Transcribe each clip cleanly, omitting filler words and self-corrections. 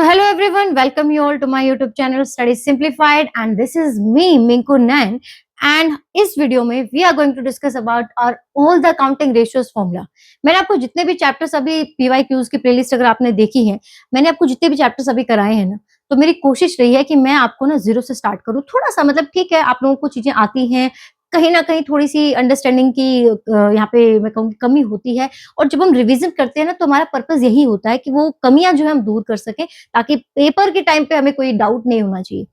hello everyone, welcome you all to my YouTube channel Study Simplified and this is me Minku Nain and इस video में we are going to discuss about our all the accounting ratios formula। मैंने आपको जितने भी chapters अभी PYQs की playlist अगर आपने देखी है, मैंने आपको जितने भी चैप्टर्स अभी कराए हैं ना, तो मेरी कोशिश रही है कि मैं आपको ना जीरो से स्टार्ट करूं। थोड़ा सा मतलब ठीक है, आप लोगों को चीजें आती हैं, कहीं ना कहीं थोड़ी सी अंडरस्टैंडिंग की यहाँ पे मैं कहूँगी कमी होती है, और जब हम रिवीजन करते हैं ना तो हमारा पर्पस यही होता है कि वो कमियां जो है हम दूर कर सकें, ताकि पेपर के टाइम पे हमें कोई डाउट नहीं होना चाहिए।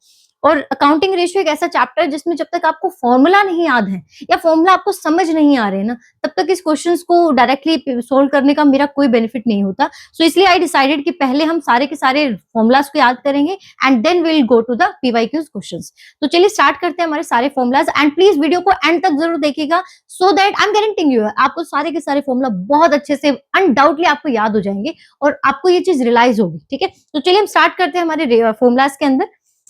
और अकाउंटिंग रेशियो एक ऐसा चैप्टर है जिसमें जब तक आपको फॉर्मूला नहीं याद है या फॉर्मूला आपको समझ नहीं आ रहे हैं ना, तब तक इस क्वेश्चंस को डायरेक्टली सोल्व करने का मेरा कोई बेनिफिट नहीं होता। सो इसलिए आई डिसाइडेड कि पहले हम सारे के सारे फॉर्मूलाज को याद करेंगे and then will go to the PYQs questions. तो चलिए स्टार्ट करते हैं हमारे सारे फॉर्मूलाज एंड प्लीज वीडियो को एंड तक जरूर देखिएगा, so that I am guaranteeing you आपको सारे के सारे फॉर्मूला बहुत अच्छे से अनडाउटली आपको याद हो जाएंगे और आपको ये चीज रियलाइज होगी। ठीक है, तो चलिए हम स्टार्ट करते हैं हमारे फॉर्मूलाज के अंदर।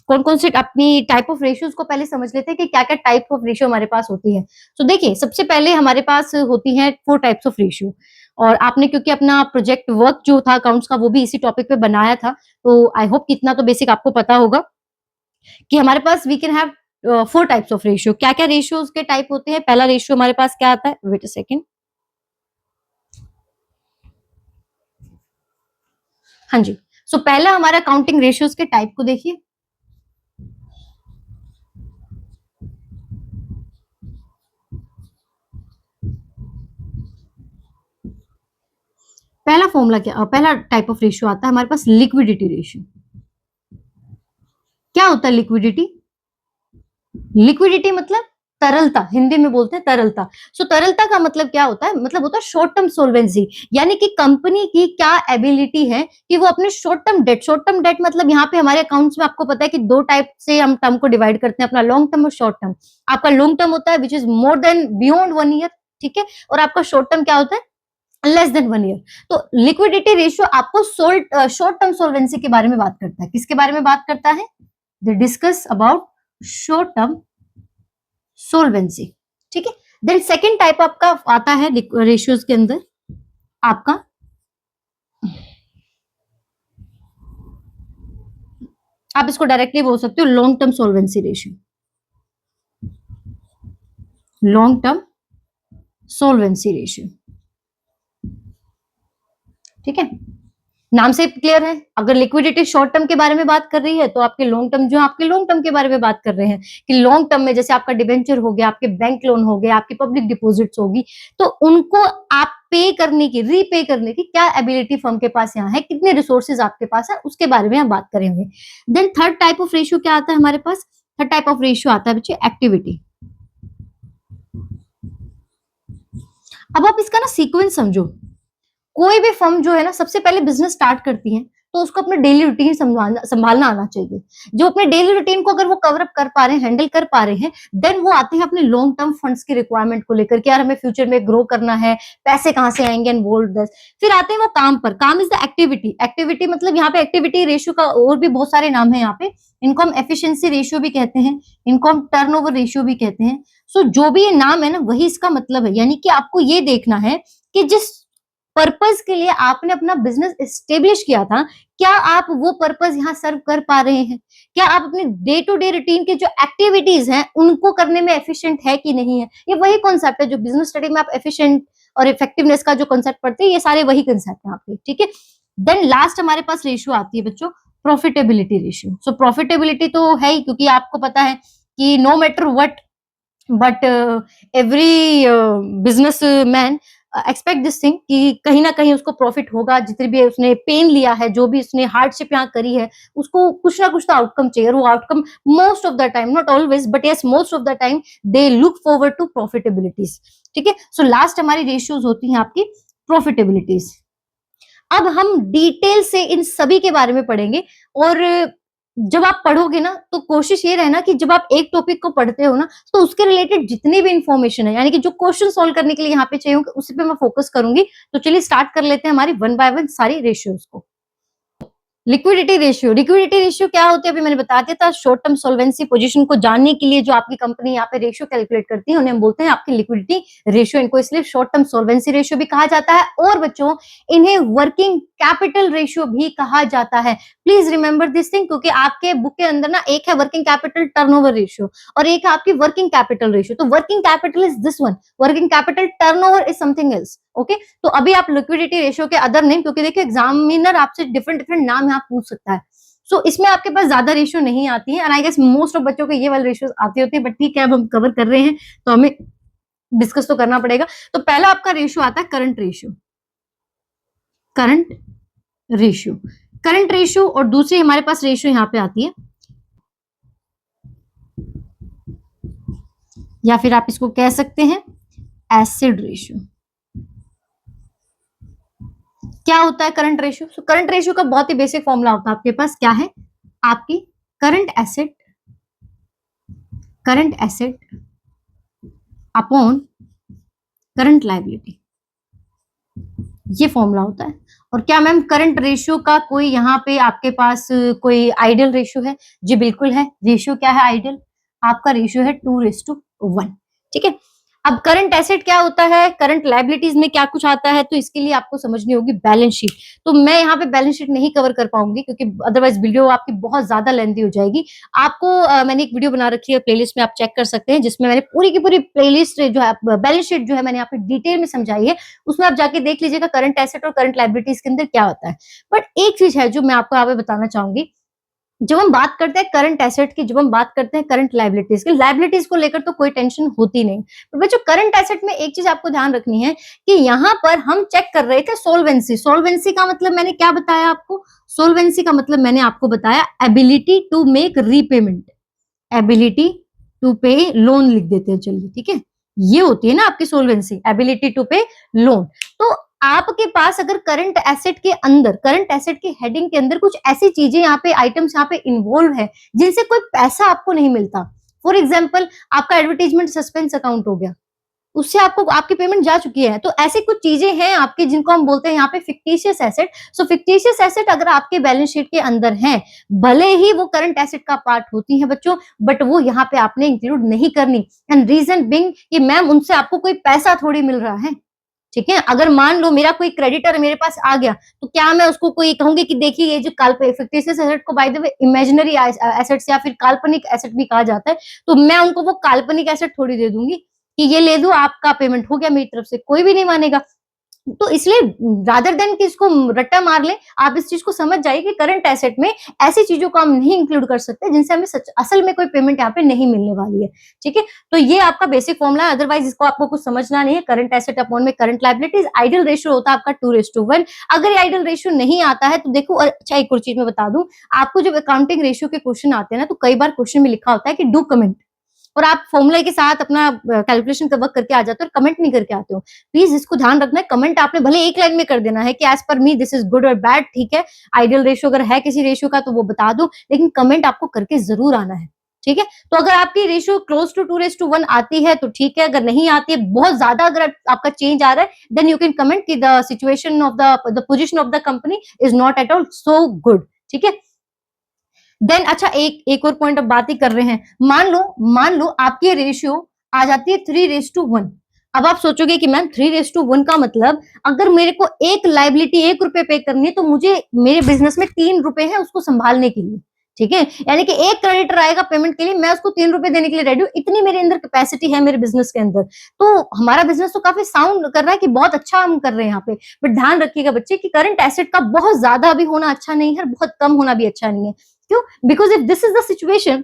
कौन कौन से अपनी टाइप ऑफ रेशियोज को पहले समझ लेते हैं कि क्या क्या टाइप ऑफ रेशियो हमारे पास होती है। तो देखिए, सबसे पहले हमारे पास होती है 4 टाइप्स ऑफ रेशियो, और आपने क्योंकि अपना प्रोजेक्ट वर्क जो था अकाउंट्स का वो भी इसी टॉपिक पे बनाया था, तो आई होप कितना तो बेसिक आपको पता होगा कि हमारे पास we can have 4 types of ratio. क्या क्या रेशियोज के टाइप होते हैं? पहला रेशियो हमारे पास क्या आता है, वेट अ सेकेंड, हाँ जी। सो पहला हमारा अकाउंटिंग रेशियोज के टाइप को देखिए। पहला फॉर्मूला क्या, पहला टाइप ऑफ रेशियो आता है हमारे पास लिक्विडिटी रेशियो। क्या होता है लिक्विडिटी? लिक्विडिटी मतलब तरलता, हिंदी में बोलते हैं तरलता। सो तरलता का मतलब क्या होता है? मतलब होता है शॉर्ट टर्म सोल्वेंसी, यानी कि कंपनी की क्या एबिलिटी है कि वो अपने शॉर्ट टर्म डेट मतलब यहाँ पे हमारे अकाउंट्स में आपको पता है कि 2 टाइप से हम टर्म को डिवाइड करते हैं, अपना लॉन्ग टर्म और शॉर्ट टर्म। आपका लॉन्ग टर्म होता है which is more than beyond 1 year, ठीक है, और आपका शॉर्ट टर्म क्या होता है? Less than 1 year. तो लिक्विडिटी रेशियो आपको शॉर्ट टर्म सोल्वेंसी के बारे में बात करता है। किसके बारे में बात करता है? They discuss about short term solvency, ठीक है। देन सेकेंड टाइप आपका आता है रेशियोज के अंदर आपका आप इसको डायरेक्टली बोल सकते हो long term solvency ratio, long term solvency ratio, ठीक है। नाम से क्लियर है, अगर लिक्विडिटी शॉर्ट टर्म के बारे में बात कर रही है तो आपके लॉन्ग टर्म जो आपके लॉन्ग टर्म के बारे में बात कर रहे हैं कि लॉन्ग टर्म में जैसे आपका डिबेंचर हो गया, आपके बैंक लोन हो गया, आपकी पब्लिक डिपॉजिट्स होगी, तो उनको आप पे करने की, रीपे करने की क्या एबिलिटी फर्म के पास यहाँ है, कितने रिसोर्सेज आपके पास है, उसके बारे में हम बात करेंगे। Then third type of ratio क्या आता है हमारे पास? थर्ड टाइप ऑफ रेशियो आता है बच्चे एक्टिविटी। अब आप इसका ना सीक्वेंस समझो। कोई भी फर्म जो है ना सबसे पहले बिजनेस स्टार्ट करती है तो उसको अपना डेली रूटीन संभालना आना चाहिए। जो अपने डेली रूटीन को अगर वो कवर अप कर पा रहे हैं, हैंडल कर पा रहे हैं, देन वो आते हैं अपने लॉन्ग टर्म फंड्स की रिक्वायरमेंट को लेकर कि यार हमें फ्यूचर में ग्रो करना है, पैसे कहाँ से आएंगे एंड बोल्ड दस। फिर आते हैं वो काम पर। काम इज द एक्टिविटी। एक्टिविटी मतलब यहाँ पे एक्टिविटी रेशियो का और भी बहुत सारे नाम है यहाँ पे। इनको हम एफिशिएंसी रेशियो भी कहते हैं, इनको हम टर्नओवर रेशियो भी कहते हैं। सो जो भी ये नाम है ना वही इसका मतलब है, यानी कि आपको ये देखना है कि जिस पर्पस के लिए आपने अपना बिजनेस एस्टेब्लिश किया था, क्या आप वो पर्पस यहाँ सर्व कर पा रहे हैं? क्या आप अपने डे टू डे रूटीन के जो एक्टिविटीज हैं उनको करने में एफिशिएंट है कि नहीं है? ये वही कॉन्सेप्ट है जो बिजनेस स्टडी में आप एफिशिएंट और इफेक्टिवनेस का जो कॉन्सेप्ट पढ़ते हैं, ये सारे वही कॉन्सेप्ट है आपके, ठीक है। देन लास्ट हमारे पास रेशियो आती है बच्चों प्रॉफिटेबिलिटी रेशियो। सो प्रॉफिटेबिलिटी तो है ही, क्योंकि आपको पता है कि no matter what but every business man expect this thing कि कहीं ना कहीं उसको प्रॉफिट होगा। जितने भी उसने पेन लिया है, जो भी उसने हार्डशिप यहाँ करी है, उसको कुछ ना कुछ तो आउटकम चाहिए। वो outcome most of the time, not always but yes most of the time they look forward to profitabilities, ठीक है। सो लास्ट हमारी रेशियोज होती हैं आपकी प्रॉफिटेबिलिटीज। अब हम डिटेल से इन सभी के बारे में पढ़ेंगे, और जब आप पढ़ोगे ना तो कोशिश ये रहना कि जब आप एक टॉपिक को पढ़ते हो ना तो उसके रिलेटेड जितनी भी इंफॉर्मेशन है, यानी कि जो क्वेश्चन सॉल्व करने के लिए यहाँ पे चाहिए उसी पे मैं फोकस करूंगी। तो चलिए स्टार्ट कर लेते हैं हमारी 1 बाय 1 सारी रेशियोज को। Liquidity ratio. लिक्विडिटी रेशियो क्या होती है अभी मैंने बता दिया था। शॉर्ट टर्म सोल्वेंसी पोजीशन को जानने के लिए जो आपकी कंपनी यहाँ पे रेशियो कैलकुलेट करती है उन्हें हम बोलते हैं आपकी लिक्विडिटी रेशियो। इनको इसलिए शॉर्ट टर्म सोल्वेंसी रेशियो भी कहा जाता है, और बच्चों इन्हें वर्किंग कैपिटल रेशियो भी कहा जाता है। प्लीज रिमेंबर दिस थिंग, क्योंकि आपके बुक के अंदर ना एक है वर्किंग कैपिटल टर्नओवर रेशियो और एक है आपकी वर्किंग कैपिटल रेशियो। तो working capital is this one, working capital turnover is something else. Okay, तो अभी आप लिक्विडिटी रेशियो के अदर नेम, क्योंकि देखिए एग्जामिनर आपसे डिफरेंट डिफरेंट नाम यहाँ पूछ सकता है, सो इसमें आपके पास ज्यादा रेशियो नहीं आती है, and I guess most of बच्चों को ये वाले रेशियो आती होती है, बट ठीक है अब हम कवर कर रहे हैं तो हमें डिस्कस तो करना पड़ेगा। तो पहला आपका रेशियो आता है current ratio, current ratio, current ratio, और दूसरी हमारे पास रेशियो यहां पे आती है, या फिर आप इसको कह सकते हैं एसिड रेशियो। क्या होता है current ratio? So current ratio का बहुत ही बेसिक फॉर्मूला होता है आपके पास, क्या है आपकी current asset upon current liability, ये फॉर्मूला होता है। और क्या मैम करंट रेशियो का कोई यहाँ पे आपके पास कोई आइडियल रेशियो है? जी बिल्कुल है। रेशियो क्या है आइडियल? आपका रेशियो है 2:1। ठीक है, अब करंट एसेट क्या होता है, करंट लायबिलिटीज में क्या कुछ आता है, तो इसके लिए आपको समझनी होगी बैलेंस शीट। तो मैं यहाँ पे बैलेंस शीट नहीं कवर कर पाऊंगी क्योंकि अदरवाइज वीडियो आपकी बहुत ज्यादा लेंथी हो जाएगी। आपको मैंने एक वीडियो बना रखी है प्लेलिस्ट में, आप चेक कर सकते हैं, जिसमें मैंने पूरी की पूरी प्लेलिस्ट जो है बैलेंस शीट जो है मैंने यहाँ पे डिटेल में समझाई है, उसमें आप जाके देख लीजिएगा करंट एसेट और करंट लायबिलिटीज के अंदर क्या होता है। बट एक चीज है जो मैं आपको यहाँ पे बताना चाहूंगी, जब हम बात करते हैं करंट एसेट की, जब हम बात करते हैं करंट लायबिलिटीज की, लायबिलिटीज को लेकर तो कोई टेंशन होती नहीं, पर बच्चों करंट एसेट में एक चीज आपको ध्यान रखनी है कि यहाँ पर हम चेक कर रहे थे सोल्वेंसी। सोल्वेंसी का मतलब मैंने क्या बताया आपको? सोल्वेंसी का मतलब मैंने आपको बताया ability to make repayment, ability to pay loan लिख देते हैं, चलिए ठीक है, ये होती है ना आपकी सोल्वेंसी, एबिलिटी टू पे लोन। तो आपके पास अगर करंट एसेट के अंदर, करंट एसेट की हेडिंग के अंदर कुछ ऐसी चीजें यहाँ पे आइटम्स यहाँ पे इन्वॉल्व है जिनसे कोई पैसा आपको नहीं मिलता, फॉर एग्जाम्पल आपका एडवर्टीजमेंट सस्पेंस अकाउंट हो गया, उससे आपको आपकी पेमेंट जा चुकी है, तो ऐसी कुछ चीजें हैं आपकी जिनको हम बोलते हैं यहाँ पे फिक्टिशियस एसेट। सो फिक्टिशियस एसेट अगर आपके बैलेंस शीट के अंदर है, भले ही वो करंट एसेट का पार्ट होती है बच्चों, बट वो यहाँ पे आपने इंक्लूड नहीं करनी, एंड रीजन बिंग कि मैम उनसे आपको कोई पैसा थोड़ी मिल रहा है। ठीक है, अगर मान लो मेरा कोई क्रेडिटर मेरे पास आ गया, तो क्या मैं उसको कोई कहूंगी कि देखिए ये जो काल्पनिक फिक्टिशियस एसेट को by the way imaginary assets या फिर काल्पनिक एसेट भी कहा जाता है, तो मैं उनको वो काल्पनिक एसेट थोड़ी दे दूंगी कि ये ले दो आपका पेमेंट हो गया मेरी तरफ से, कोई भी नहीं मानेगा। तो इसलिए रादर देन कि इसको रट्टा मार ले, आप इस चीज को समझ जाइए कि करंट एसेट में ऐसी चीजों को हम नहीं इंक्लूड कर सकते जिनसे हमें असल में कोई पेमेंट यहाँ पे नहीं मिलने वाली है। ठीक है, तो ये आपका बेसिक फॉर्मूला है, अदरवाइज इसको आपको कुछ समझना नहीं है। करंट एसेट अपॉन में करंट लायबिलिटीज, आइडियल रेशियो होता है आपका 2:1। अगर ये आइडियल रेशियो नहीं आता है तो देखो, अच्छा एक और चीज मैं बता दूं आपको, जब अकाउंटिंग रेशियो के क्वेश्चन आते हैं ना, तो कई बार क्वेश्चन में लिखा होता है कि डू कमेंट, और आप फॉर्मूला के साथ अपना कैलकुलेशन का वर्क करके आ जाते हो और कमेंट नहीं करके आते हो। प्लीज इसको ध्यान रखना है, कमेंट आपने भले एक लाइन में कर देना है कि as per me this is good और बैड, ठीक है, आइडियल रेशियो अगर है किसी रेशियो का तो वो बता दो, लेकिन कमेंट आपको करके जरूर आना है। ठीक है, तो अगर आपकी रेशियो क्लोज टू 2:1 आती है तो ठीक है, अगर नहीं आती है, बहुत ज्यादा अगर आपका चेंज आ रहा है, देन यू कैन कमेंट कि the situation of the position of the company is not at all so good. ठीक है, देन अच्छा एक और पॉइंट अब बात ही कर रहे हैं, मान लो आपकी रेशियो आ जाती है 3:1। अब आप सोचोगे कि मैम 3:1 का मतलब अगर मेरे को एक लाइबिलिटी 1 रुपए पे करनी है तो मुझे मेरे बिजनेस में 3 रुपए है उसको संभालने के लिए। ठीक है, यानी कि एक क्रेडिटर आएगा पेमेंट के लिए, मैं उसको 3 रुपए देने के लिए रेडी हूँ, इतनी मेरे अंदर कैपेसिटी है मेरे बिजनेस के अंदर। तो हमारा बिजनेस तो काफी साउंड कर रहा है कि बहुत अच्छा हम कर रहे हैं यहाँ पे, बट ध्यान रखिएगा बच्चे कि करंट एसेट का बहुत ज्यादा भी होना अच्छा नहीं है, बहुत कम होना भी अच्छा नहीं है। क्यों? Because if this is the situation,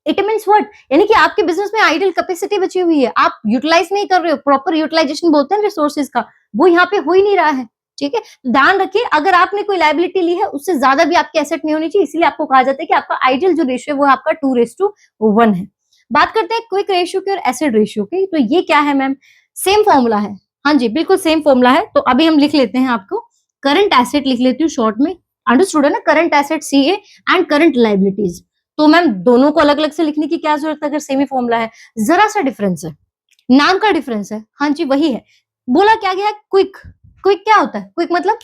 it means what, यानी कि आपके बिजनेस में आइडियल कैपेसिटी बची हुई है, आप यूटिलाइज नहीं कर रहे हो, प्रॉपर यूटिलाइजेशन बोलते हैं रिसोर्सेज का, वो यहाँ पे हो ही नहीं रहा है। ठीक है, ध्यान रखिए अगर आपने कोई लायबिलिटी ली है उससे ज्यादा भी आपकी एसेट नहीं होनी चाहिए, इसीलिए आपको कहा जाता है कि आपका आइडियल जो रेशियो है वो आपका 2:1 है। बात करते हैं क्विक रेशियो की और एसिड रेशियो की, तो ये क्या है मैम? सेम फॉर्मूला है, हाँ जी बिल्कुल सेम फॉर्मूला है। तो अभी हम लिख लेते हैं, आपको करंट एसेट लिख लेती हूँ शॉर्ट में, अंडरस्टूड है ना, current asset CA and current liabilities. तो मैम दोनों को अलग अलग से लिखने की क्या जरूरत है अगर सेम ही फॉर्मूला है? जरा सा डिफरेंस है, नाम का डिफरेंस है, हाँ जी वही है। बोला क्या गया है? क्विक। क्विक क्या होता है? क्विक मतलब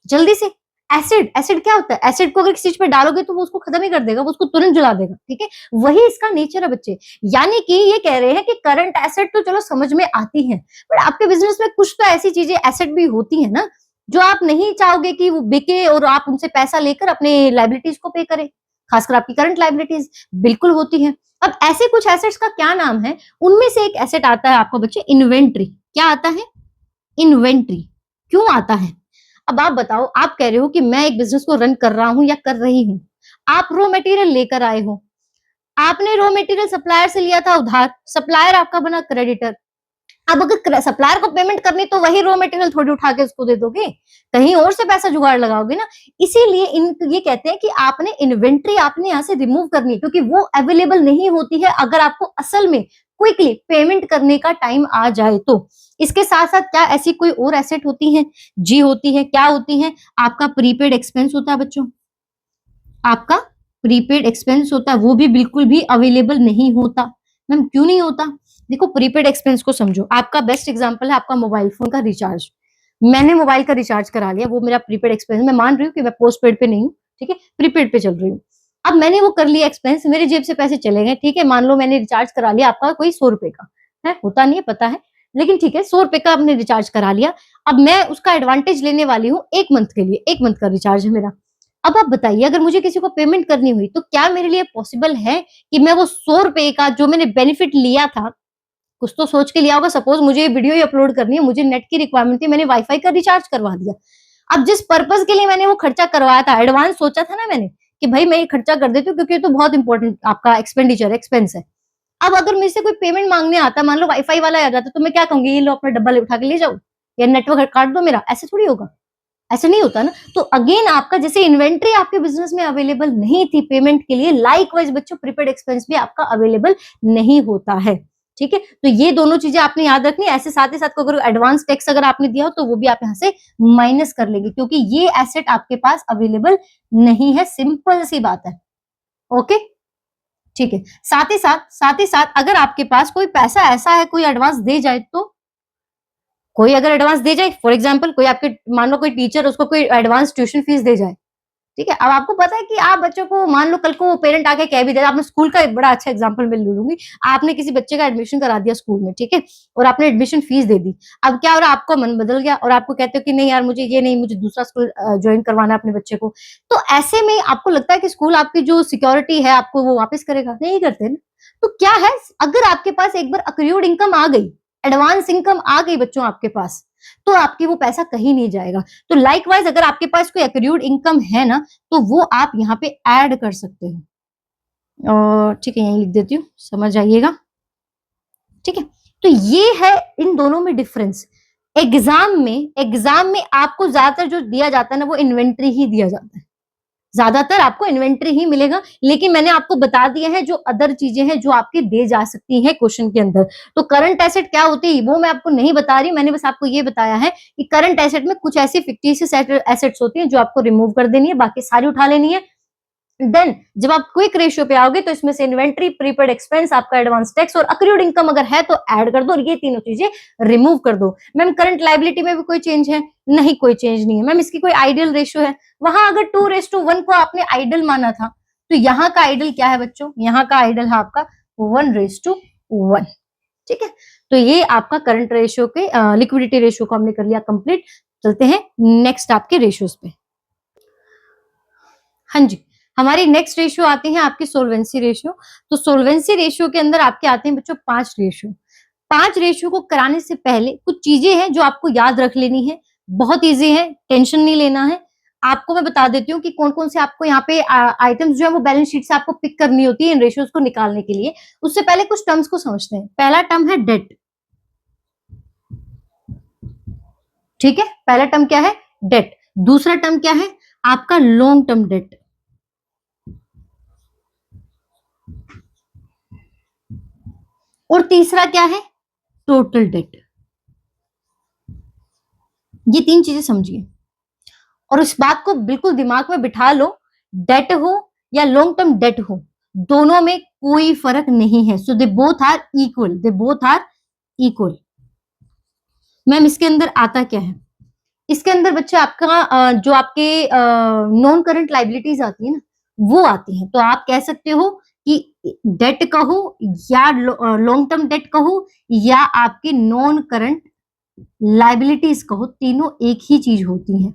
जल्दी से। एसिड, एसिड क्या होता है? एसिड को अगर किसी चीज पे डालोगे तो वो उसको खत्म ही कर देगा, वो उसको तुरंत जला देगा। ठीक है, वही इसका नेचर है बच्चे, यानी कि ये कह रहे हैं कि करंट एसेट तो चलो समझ में आती है, बट आपके बिजनेस में कुछ तो ऐसी चीजें एसेट भी होती है ना जो आप नहीं चाहोगे कि वो बिके और आप उनसे पैसा लेकर अपने लायबिलिटीज को पे करें, खासकर आपकी करंट लायबिलिटीज बिल्कुल होती है। अब ऐसे कुछ एसेट्स का क्या नाम है? उनमें से एक एसेट आता है आपको बच्चे इन्वेंट्री। क्या आता है? इन्वेंट्री। क्यों आता है? अब आप बताओ, आप कह रहे हो कि मैं एक बिजनेस को रन कर रहा हूं या कर रही हूं। आप रॉ मटेरियल लेकर आए हो, आपने रॉ मटेरियल सप्लायर से लिया था उधार, सप्लायर आपका बना क्रेडिटर। अब अगर सप्लायर को पेमेंट करनी तो वही रॉ मटेरियल थोड़ी उठा के उसको दे दोगे, कहीं और से पैसा जुगाड़ लगाओगे ना। इसीलिए इन ये कहते हैं कि आपने इन्वेंट्री आपने यहाँ से रिमूव करनी है, क्योंकि वो अवेलेबल नहीं होती है अगर आपको असल में क्विकली पेमेंट करने का टाइम आ जाए तो। इसके साथ साथ क्या ऐसी कोई और एसेट होती है? जी होती है। क्या होती है? आपका प्रीपेड एक्सपेंस होता है बच्चों, आपका प्रीपेड एक्सपेंस होता है, वो भी बिल्कुल भी अवेलेबल नहीं होता। मैम क्यों नहीं होता? देखो प्रीपेड एक्सपेंस को समझो, आपका बेस्ट एग्जांपल है आपका मोबाइल फोन का रिचार्ज। मैंने मोबाइल का रिचार्ज करा लिया, वो मेरा प्रीपेड एक्सपेंस, मैं मान रही हूँ कि मैं पोस्ट पेड पे नहीं हूँ, ठीक है, प्रीपेड पे चल रही हूँ। अब मैंने वो कर लिया एक्सपेंस, मेरी जेब से पैसे चले गए, ठीक है, मान लो मैंने रिचार्ज करा लिया आपका कोई 100 रुपए का है, होता नहीं है पता है, लेकिन ठीक है 100 रुपए का आपने रिचार्ज करा लिया। अब मैं उसका एडवांटेज लेने वाली हूँ 1 मंथ के लिए, 1 मंथ का रिचार्ज है मेरा। अब आप बताइए, अगर मुझे किसी को पेमेंट करनी हुई तो क्या मेरे लिए पॉसिबल है कि मैं वो 100 रुपए का जो मैंने बेनिफिट लिया था, कुछ तो सोच के लिया होगा, सपोज मुझे ये वीडियो ही अपलोड करनी है, मुझे नेट की रिक्वायरमेंट थी, मैंने वाईफाई का रिचार्ज करवा दिया। अब जिस पर्पज के लिए मैंने वो खर्चा करवाया था, एडवांस सोचा था ना मैंने कि भाई मैं ये खर्चा कर देती हूँ क्योंकि ये तो बहुत इंपॉर्टेंट आपका एक्सपेंडिचर एक्सपेंस है। अब अगर मेरे से कोई पेमेंट मांगने आता, मान लो वाईफाई वाला आ जाता, तो मैं क्या कहूंगी, ये लो अपना डब्बा ले उठा के ले जाओ या नेटवर्क काट दो मेरा, ऐसे थोड़ी होगा, ऐसे नहीं होता ना। तो अगेन आपका जैसे इन्वेंट्री आपके बिजनेस में अवेलेबल नहीं थी पेमेंट के लिए, लाइकवाइज बच्चों प्रीपेड एक्सपेंस भी आपका अवेलेबल नहीं होता है, ठीक है। तो ये दोनों चीजें आपने याद रखनी है। ऐसे साथ ही साथ अगर एडवांस टैक्स अगर आपने दिया हो तो वो भी आप यहाँ से माइनस कर लेंगे, क्योंकि ये एसेट आपके पास अवेलेबल नहीं है, सिंपल सी बात है। ओके, ठीक है। साथ ही साथ अगर आपके पास कोई पैसा ऐसा है कोई एडवांस दे जाए, तो कोई अगर एडवांस दे जाए, फॉर एग्जाम्पल कोई आपके मान लो कोई टीचर उसको कोई एडवांस ट्यूशन फीस दे जाए, ठीक है। अब आपको पता है कि आप बच्चों को मान लो कल को पेरेंट आके कह भी दे, आपने स्कूल का एक बड़ा अच्छा एग्जांपल मैं ले लूंगी, आपने किसी बच्चे का एडमिशन करा दिया स्कूल में, ठीक है, और आपने एडमिशन फीस दे दी। अब क्या हो रहा, आपका मन बदल गया और आपको कहते हो कि नहीं यार मुझे ये नहीं, मुझे दूसरा स्कूल ज्वाइन करवाना है अपने बच्चे को। तो ऐसे में आपको लगता है कि स्कूल आपकी जो सिक्योरिटी है आपको वो वापस करेगा? नहीं करते ना। तो क्या है, अगर आपके पास एक बार अक्रूड इनकम आ गई, एडवांस इनकम आ गई बच्चों आपके पास, तो आपकी वो पैसा कहीं नहीं जाएगा। तो लाइकवाइज अगर आपके पास कोई अक्रूड इनकम है ना, तो वो आप यहाँ पे ऐड कर सकते हो। और ठीक है, यहीं लिख देती हूँ, समझ आइएगा, ठीक है। तो ये है इन दोनों में डिफरेंस। एग्जाम में आपको ज्यादातर जो दिया जाता है ना, वो इन्वेंट्री ही दिया जाता है, ज्यादातर आपको इन्वेंट्री ही मिलेगा। लेकिन मैंने आपको बता दिया है जो अदर चीजें हैं जो आपकी दे जा सकती हैं क्वेश्चन के अंदर। तो करंट एसेट क्या होती है वो मैं आपको नहीं बता रही, मैंने बस आपको ये बताया है कि करंट एसेट में कुछ ऐसी फिक्टिशियस एसेट्स होती हैं जो आपको रिमूव कर देनी है, बाकी सारी उठा लेनी है। देन जब आप क्विक रेशियो पे आओगे तो इसमें से इन्वेंट्री, प्रीपेड एक्सपेंस, आपका एडवांस टैक्स और अक्रूड इनकम अगर है तो ऐड कर दो और ये तीनों चीजें रिमूव कर दो। मैम करंट लायबिलिटी में भी कोई चेंज है? नहीं, कोई चेंज नहीं है। मैम इसकी कोई आइडियल रेशियो है? वहां अगर 2:1 को आपने आइडल माना था, तो यहाँ का आइडल क्या है बच्चों? यहाँ का आइडल है आपका 1:1, ठीक है। तो ये आपका करंट रेशियो के लिक्विडिटी रेशियो को हमने कर लिया कंप्लीट। चलते हैं नेक्स्ट आपके रेशियोज पे। हाँ जी, हमारी नेक्स्ट रेशियो आती है आपकी सोल्वेंसी रेशियो। तो सोल्वेंसी रेशियो के अंदर आपके आते हैं बच्चों 5 रेशियो। 5 रेशियो को कराने से पहले कुछ चीजें हैं जो आपको याद रख लेनी है, बहुत इजी है, टेंशन नहीं लेना है। आपको मैं बता देती हूँ कि कौन कौन से आपको यहाँ पे आइटम्स जो है वो बैलेंस शीट से आपको पिक करनी होती है इन रेशियोज को निकालने के लिए। उससे पहले कुछ टर्म्स को समझते हैं। पहला टर्म है डेट, ठीक है, पहला टर्म क्या है? डेट। दूसरा टर्म क्या है? आपका लॉन्ग टर्म डेट। और तीसरा क्या है? Total date. ये 3 चीजें समझिए और इस बात को बिल्कुल दिमाग में बिठा लो, डेट हो या लॉन्ग टर्म डेट हो, दोनों में कोई फर्क नहीं है। So they both are equal, they both are equal. Ma'am इसके अंदर आता क्या है? इसके अंदर बच्चे आपका जो आपके नॉन करंट लाइबिलिटीज आती है ना, वो आती है। तो आप कह सकते हो कि डेट कहो या लॉन्ग टर्म डेट कहो या आपके नॉन करंट लाइबिलिटीज कहो, तीनों एक ही चीज होती हैं।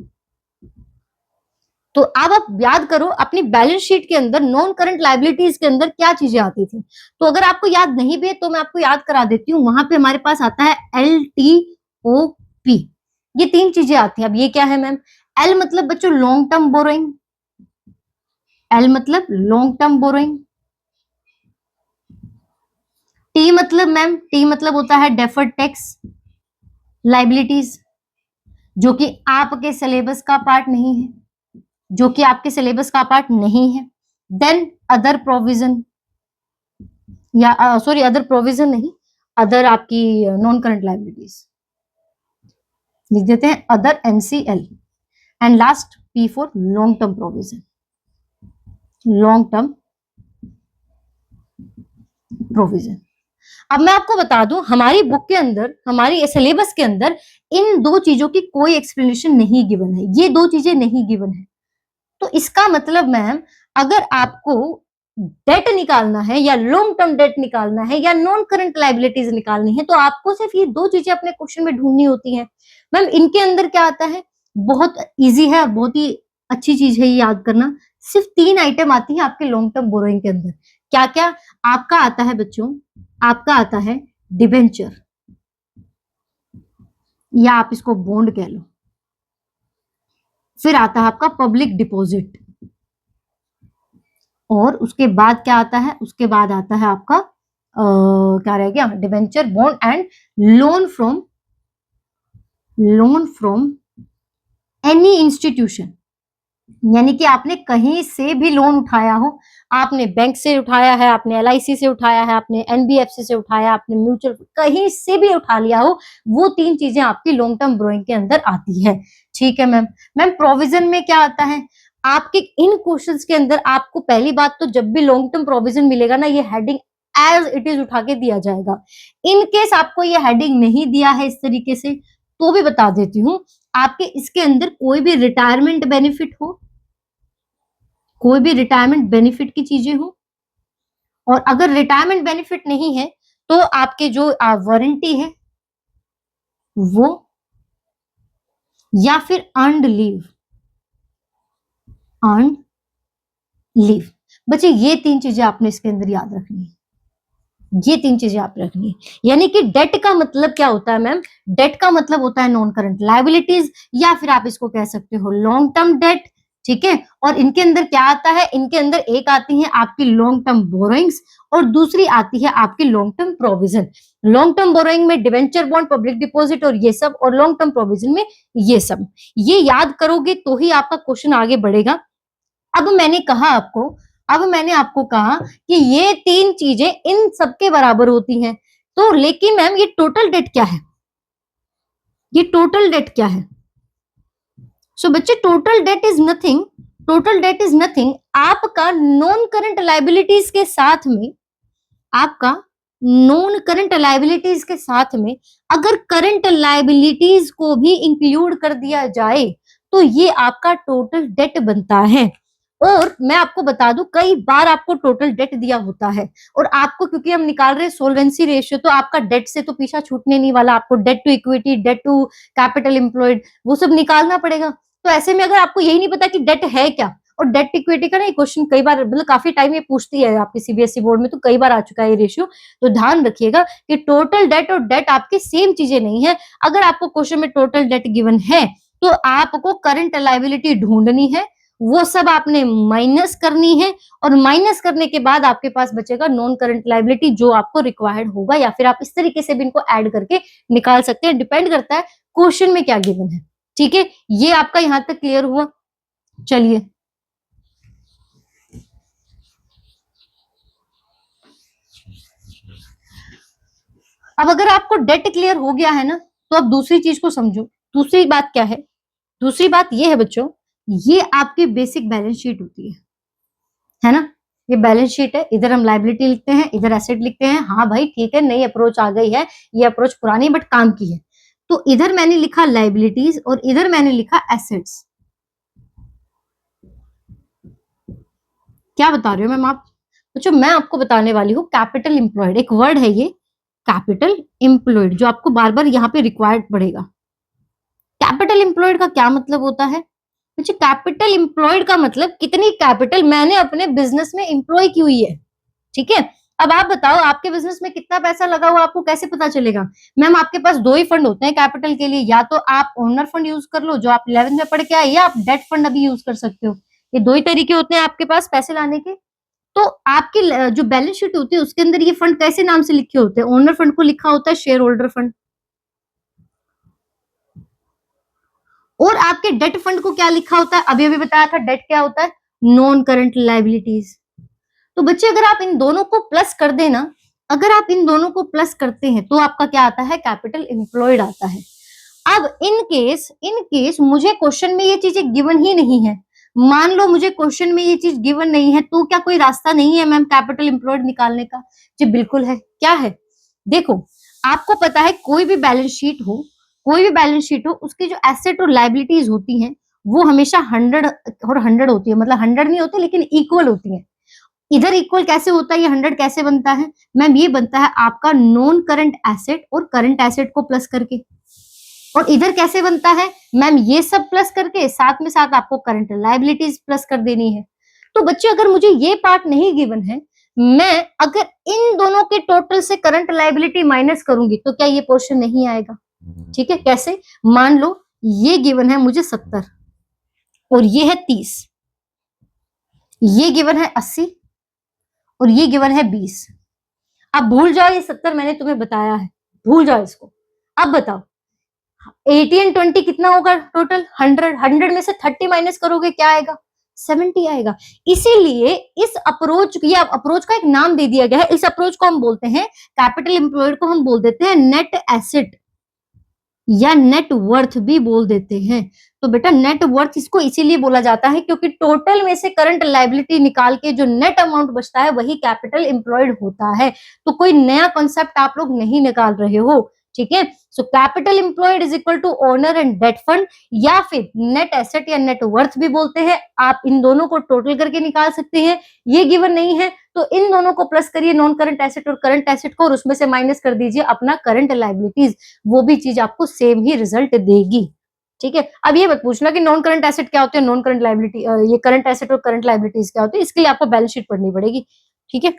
तो अब आप याद करो अपनी बैलेंस शीट के अंदर नॉन करंट लाइबिलिटीज के अंदर क्या चीजें आती थी। तो अगर आपको याद नहीं भी है तो मैं आपको याद करा देती हूँ। वहां पे हमारे पास आता है LTOP, ये तीन चीजें आती हैं। अब ये क्या है मैम? एल मतलब बच्चों लॉन्ग टर्म बोरोइंग, एल मतलब लॉन्ग टर्म बोरोइंग। टी मतलब मैम, टी मतलब होता है डेफर्ड टैक्स लाइबिलिटीज, जो कि आपके सिलेबस का पार्ट नहीं है, जो कि आपके सिलेबस का पार्ट नहीं है। देन अदर प्रोविजन, या सॉरी अदर प्रोविजन नहीं, अदर आपकी नॉन करंट लाइबिलिटीज लिख देते हैं, other NCL। And last P for long term provision, long term provision. अब मैं आपको बता दूं हमारी बुक के अंदर, हमारी सिलेबस के अंदर इन दो चीजों की कोई एक्सप्लेनेशन नहीं गिवन है, ये दो चीजें नहीं गिवन है। तो इसका मतलब मैम अगर आपको डेट निकालना है या लॉन्ग टर्म डेट निकालना है या नॉन करंट लाइबिलिटीज निकालनी है तो आपको सिर्फ ये दो चीजें अपने क्वेश्चन में ढूंढनी होती हैं। मैम इनके अंदर क्या आता है, बहुत इजी है, बहुत ही अच्छी चीज है ये याद करना। सिर्फ तीन आइटम आती है आपके लॉन्ग टर्म बोरोइंग के अंदर। क्या क्या आपका आता है बच्चों? आपका आता है डिबेंचर, या आप इसको बॉन्ड कह लो। फिर आता है आपका पब्लिक डिपॉजिट, और उसके बाद क्या आता है? उसके बाद आता है आपका क्या रह गया? Debenture, bond and loan from any institution. यानी कि आपने कहीं से भी लोन उठाया हो, आपने बैंक से उठाया है, आपने LIC से उठाया है, आपने NBFC से उठाया, आपने म्यूचुअल कहीं से भी उठा लिया हो, वो तीन चीजें आपकी लॉन्ग टर्म बोरोइंग के अंदर आती है। ठीक है मैम। मैम प्रोविजन में क्या आता है? आपके इन क्वेश्चंस के अंदर आपको पहली बात तो जब भी लॉन्ग टर्म प्रोविजन मिलेगा ना, ये हेडिंग एज इट इज उठा के दिया जाएगा। इन केस आपको ये हेडिंग नहीं दिया है इस तरीके से, तो भी बता देती हूँ, आपके इसके अंदर कोई भी रिटायरमेंट बेनिफिट हो, कोई भी रिटायरमेंट बेनिफिट की चीजें हो, और अगर रिटायरमेंट बेनिफिट नहीं है तो आपके जो वारंटी है वो, या फिर अर्नड लीव, अर्नड लीव। बच्चे ये तीन चीजें आपने इसके अंदर याद रखनी है, ये तीन चीजें आप रखनी है। यानी कि डेट का मतलब क्या होता है मैम? डेट का मतलब होता है नॉन करंट लाइबिलिटीज, या फिर आप इसको कह सकते हो लॉन्ग टर्म डेट। ठीक है, और इनके अंदर क्या आता है? इनके अंदर एक आती है आपकी लॉन्ग टर्म बोरोइंग्स और दूसरी आती है आपकी long term provision. Long term borrowing में डिवेंचर, बॉन्ड, पब्लिक डिपॉजिट और ये सब, और लॉन्ग टर्म प्रोविजन में ये सब। ये याद करोगे तो ही आपका क्वेश्चन आगे बढ़ेगा। अब मैंने कहा आपको, अब मैंने आपको कहा कि ये तीन चीजें इन सबके बराबर होती हैं। तो लेकिन मैम ये टोटल डेट क्या है? ये टोटल डेट क्या है? सो बच्चे total date is nothing, total date is nothing आपका नॉन करंट लाइबिलिटीज के साथ में, आपका नॉन करंट लाइबिलिटीज के साथ में अगर करंट लाइबिलिटीज को भी इंक्लूड कर दिया जाए तो ये आपका टोटल डेट बनता है। और मैं आपको बता दूं कई बार आपको टोटल डेट दिया होता है, और आपको क्योंकि हम निकाल रहे हैं सोल्वेंसी रेशियो, तो आपका डेट से तो पीछा छूटने नहीं वाला, आपको debt to equity, debt to capital employed वो सब निकालना पड़ेगा। तो ऐसे में अगर आपको यही नहीं पता कि डेट है क्या, और डेट इक्विटी का ना क्वेश्चन कई बार मतलब काफी टाइम ये पूछती है आपकी CBSE बोर्ड में, तो कई बार आ चुका है ये रेशियो। तो ध्यान रखिएगा कि टोटल डेट और डेट आपके सेम चीजें नहीं है। अगर आपको क्वेश्चन में टोटल डेट गिवन है तो आपको करंट लायबिलिटी ढूंढनी है, वो सब आपने माइनस करनी है, और माइनस करने के बाद आपके पास बचेगा नॉन करंट लायबिलिटी जो आपको रिक्वायर्ड होगा, या फिर आप इस तरीके से भी इनको ऐड करके निकाल सकते हैं, डिपेंड करता है क्वेश्चन में क्या गिवन है। ठीक है, ये आपका यहां तक क्लियर हुआ? चलिए अब अगर आपको डेट क्लियर हो गया है ना, तो अब दूसरी चीज को समझो। दूसरी बात क्या है? दूसरी बात ये है बच्चों, ये आपकी बेसिक बैलेंस शीट होती है ना? ये बैलेंस शीट है, इधर हम लाइबिलिटी लिखते हैं, इधर एसेट लिखते हैं। हाँ भाई ठीक है, नई अप्रोच आ गई है, ये अप्रोच पुरानी बट काम की है। तो इधर मैंने लिखा लाइबिलिटीज और इधर मैंने लिखा एसेट्स। क्या बता रहे हो मैम आप? बच्चों मैं आपको बताने वाली हूँ कैपिटल एम्प्लॉयड, एक वर्ड है ये, कैपिटल एम्प्लॉयड, जो आपको बार बार यहाँ पे रिक्वायर्ड पड़ेगा। कैपिटल एम्प्लॉयड का क्या मतलब होता है? अच्छा, कैपिटल एम्प्लॉयड का मतलब कितनी कैपिटल मैंने अपने बिजनेस में एम्प्लॉय की हुई है। ठीक है, अब आप बताओ आपके बिजनेस में कितना पैसा लगा हुआ, आपको कैसे पता चलेगा? मैम आपके पास दो ही फंड होते हैं कैपिटल के लिए, या तो आप ओनर फंड यूज कर लो जो आप 11th में पढ़ के आए, या आप डेट फंड अभी यूज कर सकते हो। ये दो ही तरीके होते हैं आपके पास पैसे लाने के। तो आपकी जो बैलेंस शीट होती है उसके अंदर ये फंड कैसे नाम से लिखे होते हैं? ओनर फंड को लिखा होता है शेयर होल्डर फंड, और आपके डेट फंड को क्या लिखा होता है? अभी अभी बताया था डेट क्या होता है, नॉन करंट लाइबिलिटीज। तो बच्चे अगर आप इन दोनों को प्लस कर देना, अगर आप इन दोनों को प्लस करते हैं तो आपका क्या आता है, कैपिटल एम्प्लॉयड आता है। अब इन केस मुझे क्वेश्चन में ये चीजें गिवन ही नहीं है, मान लो मुझे क्वेश्चन में ये चीज गिवन नहीं है, तो क्या कोई रास्ता नहीं है मैम कैपिटल एम्प्लॉयड निकालने का? जी बिल्कुल है। क्या है? देखो, आपको पता है कोई भी बैलेंस शीट हो, कोई भी बैलेंस शीट हो, उसकी जो एसेट और लाइबिलिटीज होती हैं वो हमेशा 100 और 100 होती है, मतलब 100 नहीं होती लेकिन इक्वल होती है। इधर इक्वल कैसे होता है, ये 100 कैसे बनता है मैम? ये बनता है आपका नॉन करंट एसेट और करंट एसेट को प्लस करके। और इधर कैसे बनता है मैम? ये सब प्लस करके, साथ में साथ आपको करंट लायबिलिटीज प्लस कर देनी है। तो बच्चे अगर मुझे ये पार्ट नहीं गिवन है, मैं अगर इन दोनों के टोटल से करंट लायबिलिटी माइनस करूंगी तो क्या ये पोर्शन नहीं आएगा? ठीक है, कैसे? मान लो ये गिवन है मुझे 70 और ये है 30, ये गिवन है 80 और ये गिवन है 20। अब भूल जाओ ये 70 मैंने तुम्हें बताया है, भूल जाओ इसको। अब बताओ 80 एंड 20 कितना होगा टोटल? 100। 100 में से 30 माइनस करोगे क्या आएगा? 70 आएगा। इसीलिए इस अप्रोच, ये अप्रोच का एक नाम दे दिया गया है, इस अप्रोच को हम बोलते हैं, कैपिटल एम्प्लॉयड को हम बोल देते हैं नेट एसेट या नेट वर्थ भी बोल देते हैं। तो बेटा नेट वर्थ इसको इसीलिए बोला जाता है क्योंकि टोटल में से करंट लायबिलिटी निकाल के जो नेट अमाउंट बचता है वही कैपिटल एम्प्लॉयड होता है। तो कोई नया कॉन्सेप्ट आप लोग नहीं निकाल रहे हो, ठीक है? So capital employed is equal to owner and debt fund, या फिर नेट एसेट या नेट वर्थ भी बोलते हैं। आप इन दोनों को टोटल करके निकाल सकते हैं। ये गिवन नहीं है तो इन दोनों को प्लस करिए, नॉन करंट एसेट और करंट एसेट को, और उसमें से माइनस कर दीजिए अपना करंट लायबिलिटीज, वो भी चीज आपको सेम ही रिजल्ट देगी। ठीक है, अब ये मत पूछना कि नॉन करंट एसेट क्या होते हैं, नॉन करंट लायबिलिटी, ये करंट एसेट और करंट लायबिलिटीज क्या होती है, इसके लिए आपको बैलेंस शीट पढ़नी पड़ेगी। ठीक है,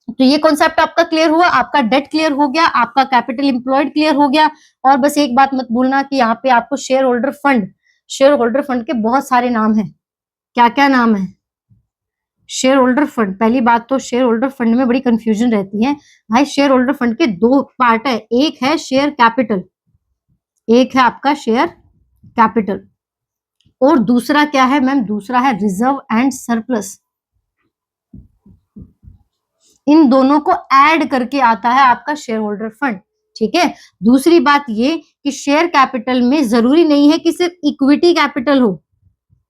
तो ये कॉन्सेप्ट आपका क्लियर हुआ, आपका डेट क्लियर हो गया, आपका कैपिटल एम्प्लॉयड क्लियर हो गया। और बस एक बात मत भूलना कि यहाँ पे आपको share holder fund, share holder fund के बहुत सारे नाम है। क्या क्या नाम है? शेयर होल्डर फंड, पहली बात तो शेयर होल्डर फंड में बड़ी कंफ्यूजन रहती है भाई। शेयर होल्डर फंड के दो पार्ट है, एक है शेयर कैपिटल, एक है आपका शेयर कैपिटल, और दूसरा क्या है मैम? दूसरा है रिजर्व एंड सरप्लस। इन दोनों को ऐड करके आता है आपका शेयर होल्डर फंड। ठीक है, दूसरी बात ये कि शेयर कैपिटल में जरूरी नहीं है कि सिर्फ इक्विटी कैपिटल हो।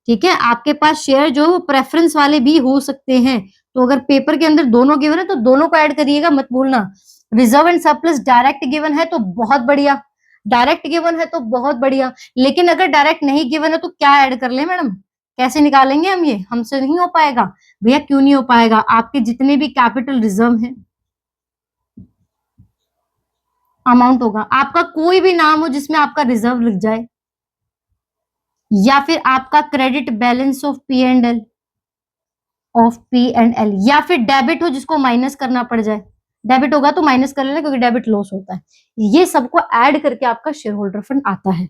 ठीक है, आपके पास शेयर जो वो प्रेफरेंस वाले भी हो सकते हैं। तो अगर पेपर के अंदर दोनों गिवन है तो दोनों को ऐड करिएगा, मत भूलना। Reserve and surplus direct given है तो बहुत बढ़िया, डायरेक्ट गिवन है तो बहुत बढ़िया, लेकिन अगर डायरेक्ट नहीं गिवन है तो क्या ऐड कर ले मैडम? कैसे निकालेंगे हम? ये हमसे नहीं हो पाएगा भैया। क्यों नहीं हो पाएगा? आपके जितने भी कैपिटल रिजर्व है, अमाउंट होगा, आपका कोई भी नाम हो जिसमें आपका रिजर्व लिख जाए, या फिर आपका credit balance of P and L, of P and L, या फिर डेबिट हो जिसको माइनस करना पड़ जाए। डेबिट होगा तो माइनस कर लेना क्योंकि डेबिट लॉस होता है। ये सबको ऐड करके आपका शेयर होल्डर फंड आता है।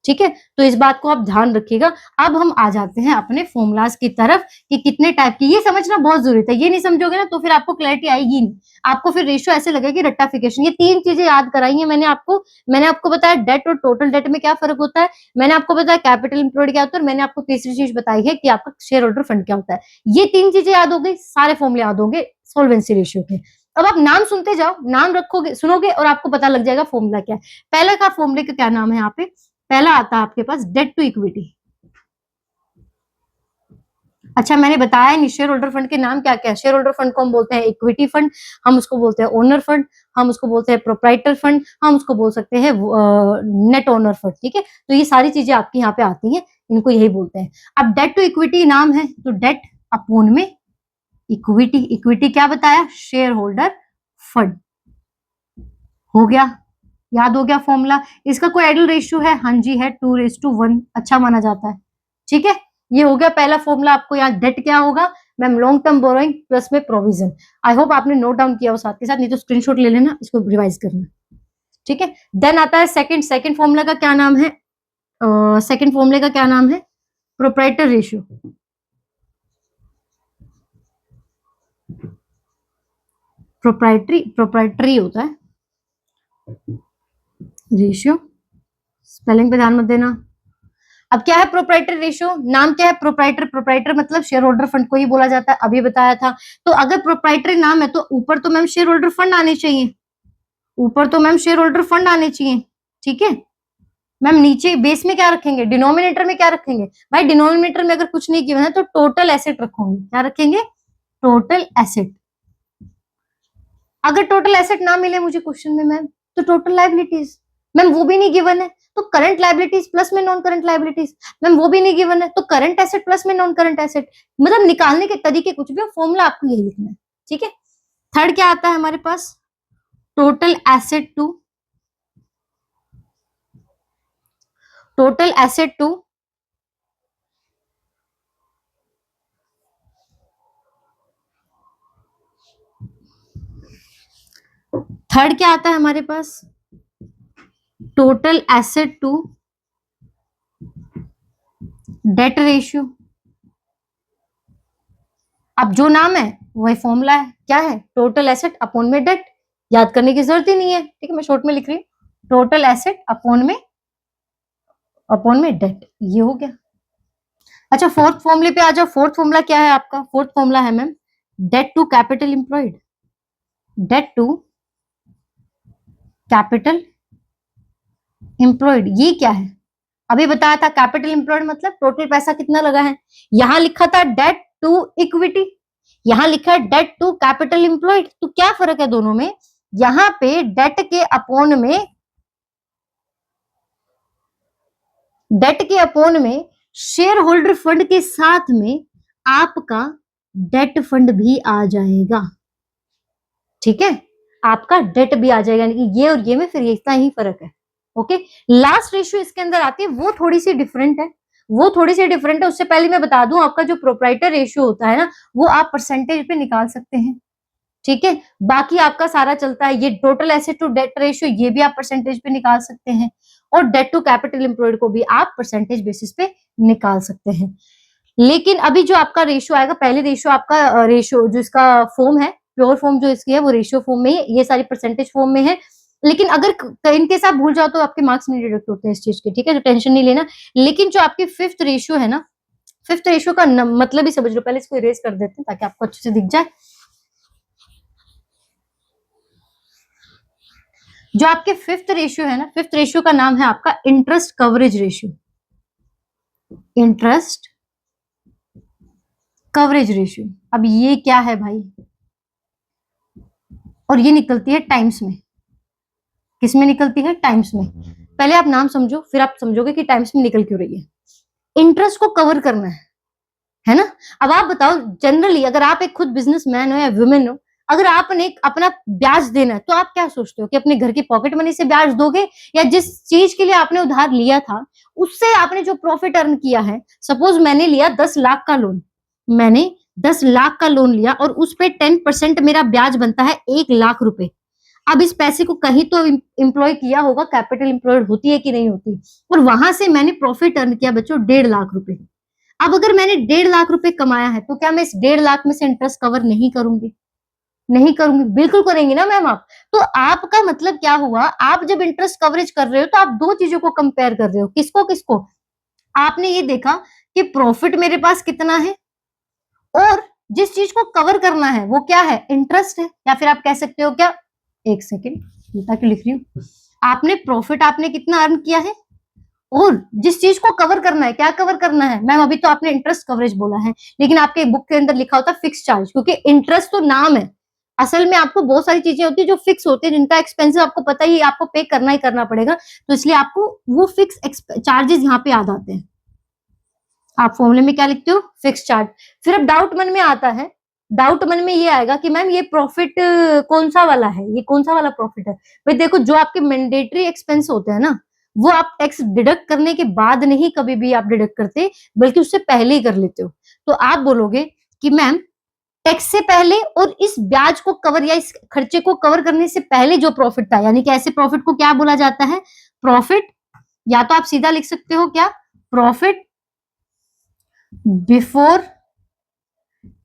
ठीक है, तो इस बात को आप ध्यान रखिएगा। अब हम आ जाते हैं अपने फॉर्मूलाज की तरफ कि कितने टाइप की, ये समझना बहुत जरूरी है। ये नहीं समझोगे ना तो फिर आपको क्लैरिटी आएगी नहीं, आपको फिर रेशियो ऐसे लगेगा कि रट्टाफिकेशन। ये तीन चीजें याद कराई है मैंने आपको बताया डेट और टोटल डेट में क्या फर्क होता है, मैंने आपको बताया कैपिटल एम्प्लॉयड क्या होता है, और मैंने आपको तीसरी चीज बताई है कि आपका शेयर होल्डर फंड क्या होता है। ये तीन चीजें याद हो गई, सारे फॉर्मूले याद होंगे सोल्वेंसी रेशियो के। अब आप नाम सुनते जाओ, नाम रखोगे, सुनोगे और आपको पता लग जाएगा फॉर्मूला क्या है। पहला का फॉर्मूले का क्या नाम है? यहाँ पे पहला आता है आपके पास डेट टू इक्विटी। अच्छा, मैंने बताया नहीं शेयर होल्डर फंड के नाम क्या क्या है। शेयर होल्डर फंड को हम बोलते हैं इक्विटी फंड, हम उसको बोलते हैं ओनर फंड, हम उसको बोलते हैं प्रोप्राइटर फंड, हम उसको बोल सकते हैं नेट ओनर फंड। ठीक है, तो ये सारी चीजें आपकी यहाँ पे आती हैं, इनको यही बोलते हैं। अब डेट टू इक्विटी नाम है तो डेट अपोन में इक्विटी, इक्विटी क्या बताया? Share holder fund. हो गया, याद हो गया फॉर्मूला। इसका कोई आइडियल रेशियो है? हाँ जी है, 2:1, अच्छा माना जाता है। ठीक है, ये हो गया पहला फॉर्मूला। आपको यहाँ डेट क्या होगा ma'am? Long term borrowing plus में प्रोविजन। आई होप आपने नोट डाउन किया हो साथ के साथ, नहीं तो स्क्रीनशॉट ले लेना, इसको रिवाइज करना। ठीक है, देन आता है सेकंड फॉर्मूला का क्या नाम है? सेकंड फॉर्मूले का क्या नाम है? Proprietor ratio. प्रोप्राइटरी होता है रेशियो, स्पेलिंग पे ध्यान मत देना। अब क्या है प्रोप्राइटरी रेशियो? नाम क्या है? प्रोप्राइटर मतलब शेयर होल्डर फंड को ही बोला जाता है, अभी बताया था। तो अगर प्रोप्राइटरी नाम है तो ऊपर तो मैम शेयर होल्डर फंड आने चाहिए, ऊपर तो मैम शेयर होल्डर फंड आने चाहिए। ठीक है मैम, नीचे बेस में क्या रखेंगे? डिनोमिनेटर में क्या रखेंगे भाई? डिनोमिनेटर में अगर कुछ नहीं किया है तो टोटल एसेट रखोगे। क्या रखेंगे? Total asset. अगर टोटल एसेट ना मिले मुझे क्वेश्चन में मैम, तो टोटल लायबिलिटीज, मैम वो भी नहीं गिवन है, तो करंट लायबिलिटीज प्लस में नॉन करंट लायबिलिटीज, मैम वो भी नहीं गिवन है, तो करंट एसेट प्लस में नॉन करंट एसेट। मतलब निकालने के तरीके कुछ भी, फॉर्मूला आपको यही लिखना है। ठीक है, थर्ड क्या आता है हमारे पास? टोटल एसेट टू थर्ड क्या आता है हमारे पास? Total asset to debt ratio. अब जो नाम है वही फॉर्मूला है, क्या है? टोटल एसेट अपॉन में डेट। याद करने की जरूरत ही नहीं है। ठीक है, मैं शॉर्ट में लिख रही हूँ, टोटल एसेट अपॉन में डेट। ये हो गया। अच्छा, फोर्थ फॉर्मूले पे आ जाओ। फोर्थ फॉर्मूला क्या है आपका? फोर्थ फॉर्मूला है ma'am debt to capital employed. Debt to capital employed, ये क्या है? अभी बताया था कैपिटल एम्प्लॉयड मतलब टोटल पैसा कितना लगा है। यहां लिखा था डेट टू इक्विटी, यहां लिखा है डेट टू कैपिटल एम्प्लॉयड। तो क्या फर्क है दोनों में? यहां पे डेट के अपोन में शेयर होल्डर फंड के साथ में आपका डेट फंड भी आ जाएगा। ठीक है, आपका डेट भी आ जाएगा, यानी कि ये और ये में फिर इतना ही फर्क है। ओके, लास्ट रेशियो इसके अंदर आती है, वो थोड़ी सी डिफरेंट है। उससे पहले मैं बता दूं, आपका जो प्रोप्राइटर रेशियो होता है ना, वो आप परसेंटेज पे निकाल सकते हैं। ठीक है, बाकी आपका सारा चलता है। ये total asset to debt ratio, ये भी आप परसेंटेज पे निकाल सकते हैं, और डेट टू कैपिटल एम्प्लॉयड को भी आप परसेंटेज बेसिस पे निकाल सकते हैं। लेकिन अभी जो आपका रेशियो आएगा, पहले रेशियो आपका रेशियो जो इसका फॉर्म है, प्योर फॉर्म जो इसकी है वो रेशियो फॉर्म में है, ये सारी परसेंटेज फॉर्म में है। लेकिन अगर इनके साथ भूल जाओ तो आपके मार्क्स नहीं डिडक्ट होते हैं इस चीज के। ठीक है, तो टेंशन नहीं लेना। लेकिन जो आपकी फिफ्थ रेशियो है ना, फिफ्थ रेशियो का मतलब ही समझ लो। पहले इसको इरेज कर देते हैं ताकि आपको अच्छे से दिख जाए। जो आपके फिफ्थ रेशियो है ना, फिफ्थ रेशियो का नाम है आपका interest coverage ratio. Interest coverage ratio. अब ये क्या है भाई? और ये निकलती है टाइम्स में। किस में निकलती है? टाइम्स में। पहले आप नाम समझो, फिर आप समझोगे कि टाइम्स में निकल क्यों रही है। इंटरेस्ट को कवर करना है ना। अब आप बताओ, जनरली अगर आप एक खुद बिजनेसमैन हो या वुमेन हो, अगर आपने अपना ब्याज देना है तो आप क्या सोचते हो कि अपने घर की पॉकेट मनी से ब्याज दोगे, या जिस चीज के लिए आपने उधार लिया था उससे आपने जो प्रॉफिट अर्न किया है। सपोज मैंने लिया 10 लाख का लोन, मैंने 10 लाख का लोन लिया और उस पे 10% मेरा ब्याज बनता है 1 लाख रुपए। अब इस पैसे को कहीं तो एम्प्लॉय किया होगा, कैपिटल एम्प्लॉयड होती है कि नहीं होती, और वहां से मैंने प्रॉफिट अर्न किया बच्चों 1.5 लाख रुपए। अब अगर मैंने 1.5 लाख रुपए कमाया है तो क्या मैं इस 1.5 लाख में से इंटरेस्ट कवर नहीं करूंगी? नहीं करूंगी, बिल्कुल करेंगे ना मैम आप। तो आपका मतलब क्या हुआ? आप जब इंटरेस्ट कवरेज कर रहे हो तो आप दो चीजों को कंपेयर कर रहे हो। किसको किसको? आपने ये देखा कि प्रॉफिट मेरे पास कितना है, और जिस चीज को कवर करना है वो क्या है? इंटरेस्ट है। या फिर आप कह सकते हो क्या, एक सेकेंड ताकि लिख रही हूँ, आपने प्रॉफिट आपने कितना अर्न किया है, और जिस चीज को कवर करना है, क्या कवर करना है मैम? अभी तो आपने इंटरेस्ट कवरेज बोला है, लेकिन आपके बुक के अंदर लिखा होता है फिक्स चार्ज, क्योंकि इंटरेस्ट तो नाम है, असल में आपको बहुत सारी चीजें होती है जो फिक्स होती है, जिनका एक्सपेंसिव आपको पता ही, आपको पे करना ही करना पड़ेगा, तो इसलिए आपको वो फिक्स चार्जेस यहाँ पे याद आते हैं। आप फॉर्मूले में क्या लिखते हो? Fix charge. फिर अब डाउट मन में आता है डाउट मन में ये आएगा कि मैम ये प्रॉफिट कौन सा वाला है, ये कौन सा वाला प्रॉफिट है। भाई देखो, जो आपके मैंडेटरी एक्सपेंस होते हैं ना, वो आप टैक्स डिडक्ट करने के बाद नहीं कभी भी आप डिडक्ट करते, बल्कि उससे पहले ही कर लेते हो। तो आप बोलोगे कि मैम टैक्स से पहले और इस ब्याज को कवर या इस खर्चे को कवर करने से पहले जो प्रॉफिट था, यानी कि ऐसे प्रॉफिट को क्या बोला जाता है, प्रॉफिट। या तो आप सीधा लिख सकते हो क्या, profit before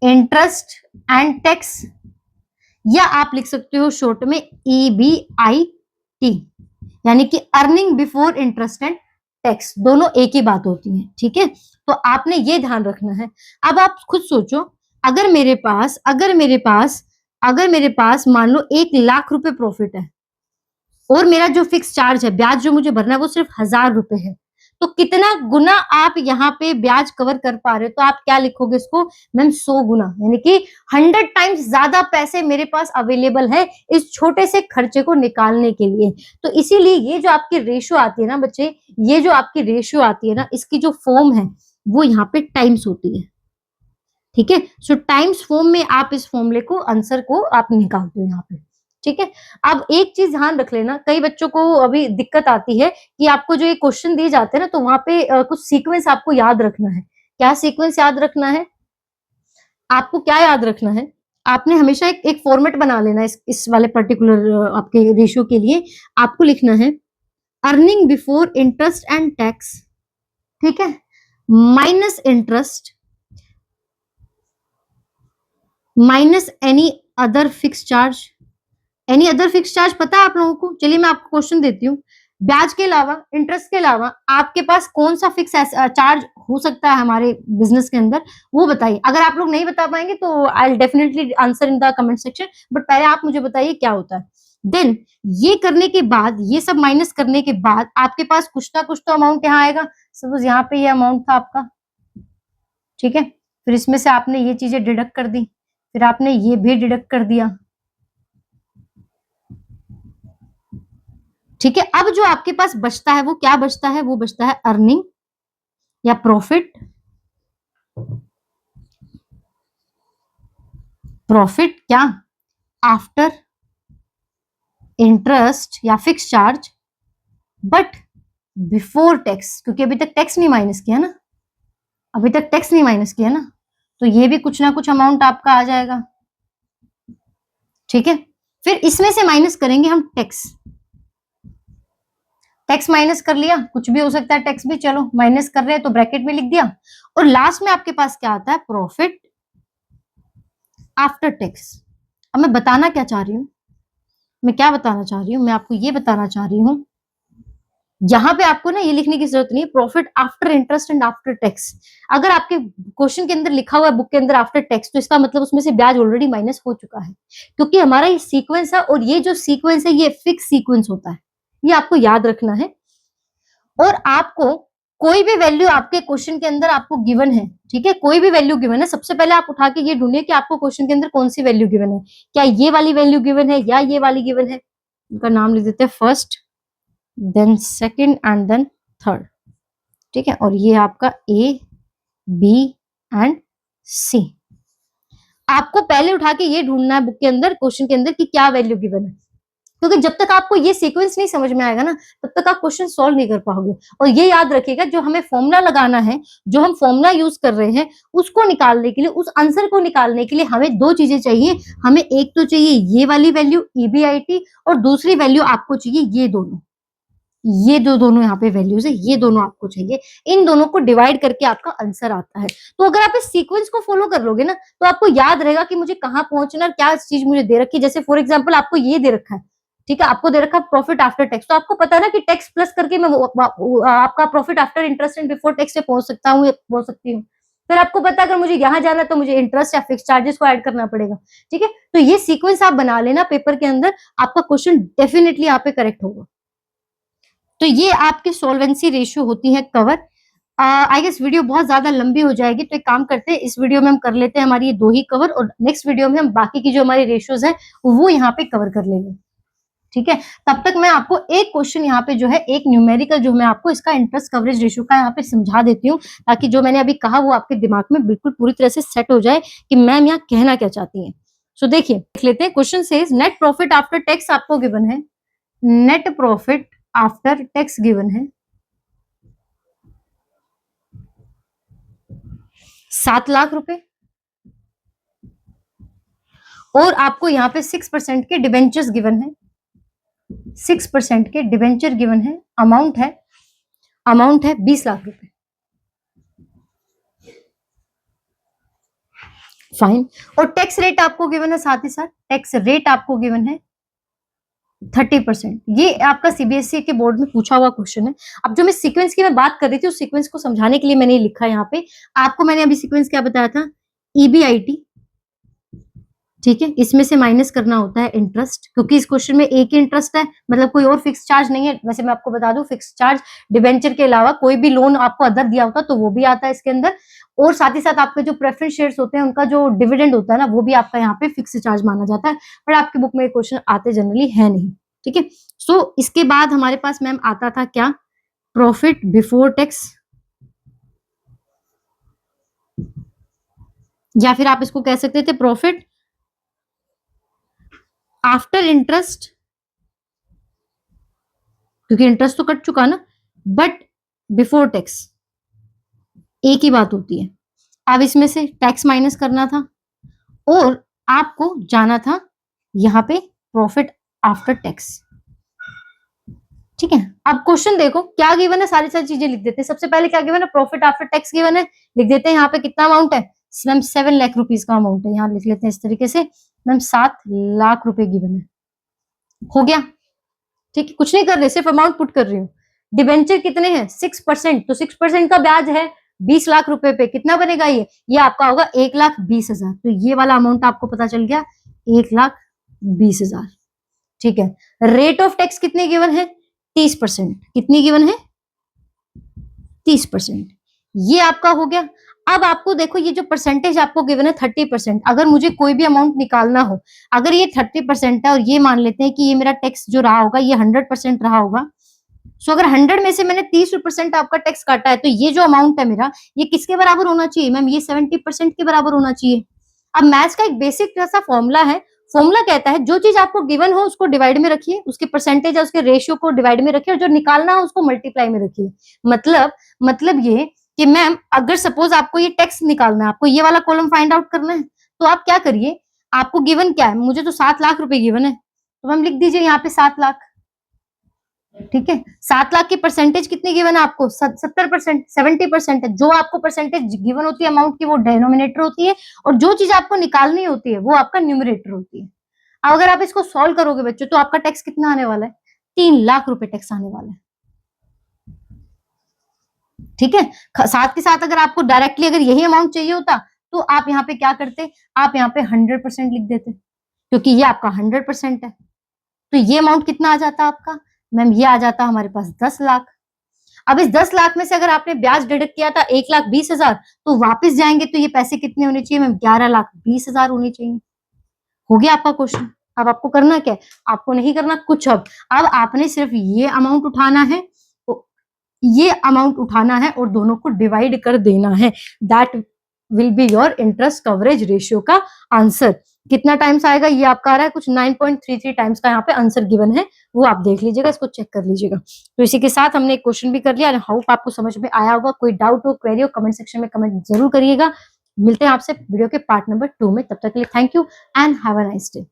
interest and tax, या आप लिख सकते हो शॉर्ट में EBIT, यानी कि earning before interest and tax. दोनों एक ही बात होती है, ठीक है। तो आपने ये ध्यान रखना है। अब आप खुद सोचो, अगर मेरे पास मान लो 1,00,000 रुपए प्रॉफिट है और मेरा जो फिक्स चार्ज है, ब्याज जो मुझे भरना है वो सिर्फ 1,000 रुपए है, तो कितना गुना आप यहाँ पे ब्याज कवर कर पा रहे हो? तो आप क्या लिखोगे इसको, मैम 100 गुना, यानी कि 100 टाइम्स ज्यादा पैसे मेरे पास अवेलेबल है इस छोटे से खर्चे को निकालने के लिए। तो इसीलिए ये जो आपकी रेशियो आती है ना बच्चे, ये जो आपकी रेशियो आती है ना, इसकी जो फॉर्म है वो यहाँ पे टाइम्स होती है, ठीक है। सो टाइम्स फॉर्म में आप इस फॉर्मूले को, आंसर को आप निकालते हो यहाँ पे, ठीक है। अब एक चीज ध्यान रख लेना, कई बच्चों को अभी दिक्कत आती है कि आपको जो ये क्वेश्चन दिए जाते हैं ना, तो वहां पे कुछ सीक्वेंस आपको याद रखना है। क्या सीक्वेंस याद रखना है? आपको क्या याद रखना है, आपने हमेशा एक फॉर्मेट बना लेना है इस वाले पर्टिकुलर आपके रेशियो के लिए। आपको लिखना है earning before interest and tax, ठीक है, minus interest minus any other fix charge. Any other fix charge पता है आप लोगों को? चलिए मैं आपको क्वेश्चन देती हूँ, ब्याज के अलावा, इंटरेस्ट के अलावा आपके पास कौन सा फिक्स चार्ज हो सकता है हमारे बिजनेस के अंदर, वो बताइए। अगर आप लोग नहीं बता पाएंगे तो I definitely answer in the comment section, but पहले आप मुझे बताइए क्या होता है। देन ये करने के बाद, ये सब माइनस करने के बाद आपके पास कुछ ना कुछ तो अमाउंट यहाँ आएगा। सपोज यहाँ पे ये अमाउंट था आपका, ठीक है, फिर इसमें से आपने ये चीजें डिडक्ट कर दी, फिर आपने ये भी डिडक्ट कर दिया, ठीक है। अब जो आपके पास बचता है वो क्या बचता है, वो बचता है अर्निंग या प्रॉफिट, प्रॉफिट क्या, आफ्टर इंटरेस्ट या fix charge, but before tax, क्योंकि अभी तक टैक्स नहीं माइनस किया ना, अभी तक टैक्स नहीं माइनस किया ना, तो ये भी कुछ ना कुछ अमाउंट आपका आ जाएगा, ठीक है। फिर इसमें से माइनस करेंगे हम टैक्स, टैक्स माइनस कर लिया, कुछ भी हो सकता है टैक्स भी, चलो माइनस कर रहे हैं तो ब्रैकेट में लिख दिया, और लास्ट में आपके पास क्या आता है, प्रॉफिट आफ्टर टैक्स। अब मैं बताना क्या चाह रही हूँ, मैं क्या बताना चाह रही हूँ, मैं आपको ये बताना चाह रही हूँ, यहां पे आपको ना ये लिखने की जरूरत नहीं है profit after interest and after tax. अगर आपके क्वेश्चन के अंदर लिखा हुआ है बुक के अंदर आफ्टर टैक्स, तो इसका मतलब उसमें से ब्याज ऑलरेडी माइनस हो चुका है, क्योंकि हमारा ये सीक्वेंस है, और ये जो सीक्वेंस है ये फिक्स सीक्वेंस होता है, ये आपको याद रखना है। और आपको कोई भी वैल्यू आपके क्वेश्चन के अंदर आपको गिवन है, ठीक है, कोई भी वैल्यू गिवन है, सबसे पहले आप उठा के ये ढूंढिए कि आपको क्वेश्चन के अंदर कौन सी वैल्यू गिवन है, क्या ये वाली वैल्यू गिवन है या ये वाली गिवन है। उनका नाम लिख देते हैं, first, then second and then third, ठीक है। और ये आपका A, B एंड C। आपको पहले उठा के ये ढूंढना है बुक के अंदर, क्वेश्चन के अंदर, कि क्या वैल्यू गिवन है, क्योंकि जब तक आपको ये सीक्वेंस नहीं समझ में आएगा ना, तब तक आप क्वेश्चन सॉल्व नहीं कर पाओगे। और ये याद रखिएगा, जो हमें फॉर्मूला लगाना है, जो हम फॉर्मूला यूज कर रहे हैं, उसको निकालने के लिए, उस आंसर को निकालने के लिए हमें दो चीजें चाहिए। हमें एक तो चाहिए ये वाली वैल्यू EBIT, और दूसरी वैल्यू आपको चाहिए ये दोनों, ये दोनों यहाँ पे वैल्यूज है, ये दोनों आपको चाहिए। इन दोनों को डिवाइड करके आपका आंसर आता है। तो अगर आप इस सीक्वेंस को फॉलो कर लोगे ना, तो आपको याद रहेगा कि मुझे कहाँ पहुंचना है, क्या चीज मुझे दे रखी है। जैसे फॉर एग्जाम्पल आपको ये दे रखा है, ठीक है, आपको दे रखा है प्रॉफिट आफ्टर टैक्स, तो आपको पता है ना कि टैक्स प्लस करके मैं आपका profit after interest and before tax से पहुंच सकता हूँ, पहुंच सकती हूँ। फिर आपको पता है अगर मुझे यहाँ जाना है तो मुझे इंटरेस्ट या फिक्स चार्जेस को ऐड करना पड़ेगा, ठीक है। तो ये सीक्वेंस आप बना लेना पेपर के अंदर, आपका क्वेश्चन डेफिनेटली यहाँ पे करेक्ट होगा। तो ये आपकी सोल्वेंसी रेशियो होती है कवर। आई गेस वीडियो बहुत ज्यादा लंबी हो जाएगी, तो एक काम करते हैं, इस वीडियो में हम कर लेते हैं हमारी ये दो ही कवर, और नेक्स्ट वीडियो में हम बाकी की जो हमारी रेशियोज है वो यहाँ पे कवर कर लेंगे। ठीक है, तब तक मैं आपको एक क्वेश्चन यहाँ पे जो है, एक न्यूमेरिकल जो मैं आपको इसका इंटरेस्ट कवरेज रेशियो का यहाँ पे समझा देती हूँ, ताकि जो मैंने अभी कहा वो आपके दिमाग में बिल्कुल पूरी तरह से सेट हो जाए कि मैम यहाँ कहना क्या चाहती हैं। सो देखिए, देख लेते हैं। Question says net profit after tax आपको गिवन है, net profit after tax given है 7 लाख रुपए, और आपको यहाँ पे 6% के डिबेंचर्स गिवन है, 6% के डिबेंचर गिवन है, अमाउंट है 20 लाख रुपए। फाइन, और टैक्स रेट आपको गिवन है, साथ ही साथ टैक्स रेट आपको गिवन है 30%। ये आपका सीबीएसई के बोर्ड में पूछा हुआ क्वेश्चन है। अब जो मैं सीक्वेंस की मैं बात कर रही थी, उस सीक्वेंस को समझाने के लिए मैंने लिखा है यहाँ पे। आपको मैंने अभी सीक्वेंस क्या बताया था, ईबीआईटी, ठीक है, इसमें से माइनस करना होता है इंटरेस्ट, क्योंकि इस क्वेश्चन में एक ही इंटरेस्ट है, मतलब कोई और फिक्स चार्ज नहीं है। वैसे मैं आपको बता दूं, फिक्स चार्ज डिबेंचर के अलावा कोई भी लोन आपको अदर दिया होता तो वो भी आता है इसके अंदर, और साथ ही साथ आपके जो प्रेफरेंस शेयर्स होते हैं उनका जो डिविडेंड होता है ना, वो भी आपका यहाँ पे फिक्स चार्ज माना जाता है। पर आपकी बुक में क्वेश्चन आते जनरली है नहीं, ठीक है। सो इसके बाद हमारे पास मैम आता था क्या, प्रॉफिट बिफोर टैक्स, या फिर आप इसको कह सकते थे प्रॉफिट आफ्टर इंटरेस्ट, क्योंकि इंटरेस्ट तो कट चुका ना, बट बिफोर टैक्स एक ही बात होती है। अब इसमें से टैक्स माइनस करना था, और आपको जाना था यहां पे प्रॉफिट आफ्टर टैक्स, ठीक है। अब क्वेश्चन देखो क्या गिवन है, सारी चीजें लिख देते हैं। सबसे पहले क्या गिवन है, प्रॉफिट आफ्टर टैक्स गिवन है, लिख देते हैं यहाँ पे कितना अमाउंट है मैम, 7 लाख रुपीज का अमाउंट है, यहाँ लिख लेते हैं इस तरीके से मैम, 7 लाख रुपए गिवन है, हो गया, ठीक है। कुछ नहीं कर रहे, सिर्फ अमाउंट पुट कर रही हूँ। डिबेंचर कितने हैं, 6%, तो 6% का ब्याज है 20 लाख रुपए पे, कितना बनेगा ये आपका होगा 1,20,000। तो ये वाला अमाउंट आपको पता चल गया 1,20,000, ठीक है। रेट ऑफ टैक्स कितनी गिवन है, 30%, कितनी गिवन है 30%, ये आपका हो गया। अब आपको देखो ये जो परसेंटेज आपको गिवन है 30%, अगर मुझे कोई भी अमाउंट निकालना हो, अगर ये 30% है और ये मान लेते हैं कि ये मेरा टैक्स जो रहा होगा ये 100% रहा होगा, सो अगर 100 में से मैंने 30% आपका टैक्स काटा है, तो ये जो अमाउंट है मेरा ये किसके बराबर होना चाहिए मैम, ये 70% के बराबर होना चाहिए। अब मैथ्स का एक बेसिक सा फॉर्मूला है, फॉर्मूला कहता है जो चीज आपको गिवन हो उसको डिवाइड में रखिए, उसके परसेंटेज है उसके रेशियो को डिवाइड में रखिए, और जो निकालना हो उसको मल्टीप्लाई में रखिए। मतलब ये कि मैम अगर सपोज आपको ये टैक्स निकालना है, आपको ये वाला कॉलम फाइंड आउट करना है, तो आप क्या करिए, आपको गिवन क्या है, मुझे तो 7 लाख रुपए गिवन है, तो मैम लिख दीजिए यहाँ पे 7 लाख, ठीक है। 7 लाख की परसेंटेज कितनी गिवन है आपको, 70%, 70% है। जो आपको परसेंटेज गिवन होती है अमाउंट की वो डिनोमिनेटर होती है, और जो चीज आपको निकालनी होती है वो आपका न्यूमरेटर होती है। अब अगर आप इसको सॉल्व करोगे बच्चों, तो आपका टैक्स कितना आने वाला है, 3 लाख रुपए टैक्स आने वाला है, ठीक है। साथ के साथ अगर आपको डायरेक्टली अगर यही अमाउंट चाहिए होता, तो आप यहाँ पे क्या करते, आप यहाँ पे 100% लिख देते, क्योंकि ये आपका 100% है। तो ये अमाउंट कितना आ जाता आपका मैम, ये आ जाता हमारे पास 10 लाख। अब इस 10 लाख में से अगर आपने ब्याज डिडक्ट किया था 1,20,000, तो वापस जाएंगे तो ये पैसे कितने होने चाहिए मैम, 11,20,000 होने चाहिए। हो गया आपका क्वेश्चन। अब आपको करना क्या है, आपको नहीं करना कुछ। अब आपने सिर्फ ये अमाउंट उठाना है, ये अमाउंट उठाना है और दोनों को डिवाइड कर देना है। That will be your interest coverage ratio का आंसर। कितना टाइम्स आएगा, ये आपका आ रहा है कुछ 9.33 टाइम्स का यहाँ पे आंसर गिवन है, वो आप देख लीजिएगा, इसको चेक कर लीजिएगा। तो इसी के साथ हमने एक क्वेश्चन भी कर लिया। होप आपको समझ में आया होगा। कोई डाउट हो, क्वेरी हो, कमेंट सेक्शन में कमेंट जरूर करिएगा। मिलते हैं आपसे वीडियो के पार्ट नंबर 2 में, तब तक के लिए thank you and have a nice day.